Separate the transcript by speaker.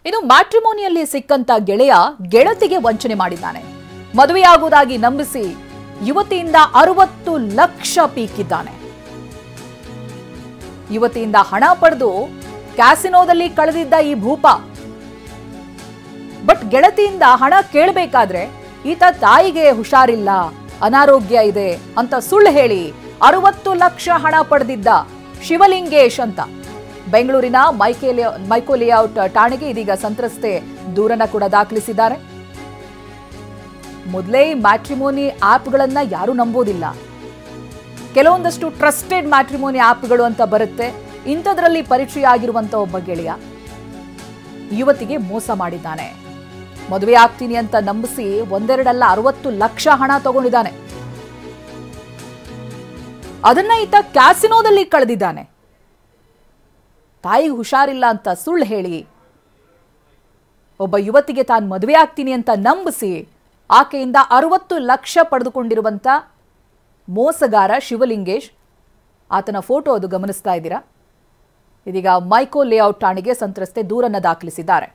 Speaker 1: ಇನ್ನು ಮ್ಯಾಟ್ರಿಮೋನಿಯಲ್ಲಿ ಸಿಕ್ಕಂತ ಗೆಳೆಯ ಗೆಳತಿಗೆ ವಂಚನೆ ಮಾಡಿದ್ದಾನೆ. ಮದುವೆಯಾಗುವುದಾಗಿ ನಂಬಿಸಿ ಯುವತಿಯಿಂದ 60 ಲಕ್ಷ ಪೀಕಿದ್ದಾನೆ. ಯುವತಿಯಿಂದ ಹಣ ಪಡೆದು ಕ್ಯಾಸಿನೋದಲ್ಲಿ ಕಳೆದಿದ್ದ ಈ ಭೂಪ ಬಟ್ ಗೆಳತಿಯಿಂದ ಹಣ ಕೇಳಬೇಕಾದ್ರೆ ಈತ ತಾಯಿಗೆ ಹುಷಾರಿಲ್ಲ, ಅನಾರೋಗ್ಯ ಇದೆ ಅಂತ ಸುಳ್ಳು ಹೇಳಿ 60 ಲಕ್ಷ ಹಣ ಪಡೆದಿದ್ದ ಶಿವಲಿಂಗೇಶ್ ಅಂತ ಬೆಂಗಳೂರಿನ ಮೈಕೋ ಲೇಔಟ್ ಠಾಣೆಗೆ ಇದೀಗ ಸಂತ್ರಸ್ತೆ ದೂರನ್ನ ಕೂಡ ದಾಖಲಿಸಿದ್ದಾರೆ. ಮೊದಲೇ ಮ್ಯಾಟ್ರಿಮೋನಿ ಆಪ್ಗಳನ್ನ ಯಾರು ನಂಬೋದಿಲ್ಲ. ಕೆಲವೊಂದಷ್ಟು ಟ್ರಸ್ಟೆಡ್ ಮ್ಯಾಟ್ರಿಮೋನಿ ಆಪ್ಗಳು ಅಂತ ಬರುತ್ತೆ. ಇಂಥದ್ರಲ್ಲಿ ಪರಿಚಯ ಆಗಿರುವಂತ ಒಬ್ಬ ಗೆಳೆಯ ಯುವತಿಗೆ ಮೋಸ ಮಾಡಿದ್ದಾನೆ. ಮದುವೆ ಆಗ್ತೀನಿ ಅಂತ ನಂಬಿಸಿ ಒಂದೆರಡಲ್ಲ 60 ಲಕ್ಷ ಹಣ ತಗೊಂಡಿದ್ದಾನೆ. ಅದನ್ನ ಈತ ಕ್ಯಾಸಿನೋದಲ್ಲಿ ಕಳೆದಿದ್ದಾನೆ. ತಾಯಿಗೆ ಹುಷಾರಿಲ್ಲ ಅಂತ ಸುಳ್ಳು ಹೇಳಿ ಒಬ್ಬ ಯುವತಿಗೆ ತಾನು ಮದುವೆ ಆಗ್ತೀನಿ ಅಂತ ನಂಬಿಸಿ ಆಕೆಯಿಂದ 60 ಲಕ್ಷ ಪಡೆದುಕೊಂಡಿರುವಂತ ಮೋಸಗಾರ ಶಿವಲಿಂಗೇಶ್. ಆತನ ಫೋಟೋ ಅದು ಗಮನಿಸ್ತಾ ಇದ್ದೀರಾ. ಇದೀಗ ಮೈಕೋ ಲೇಔಟ್ ಠಾಣೆಗೆ ಸಂತ್ರಸ್ತೆ ದೂರನ್ನ ದಾಖಲಿಸಿದ್ದಾರೆ.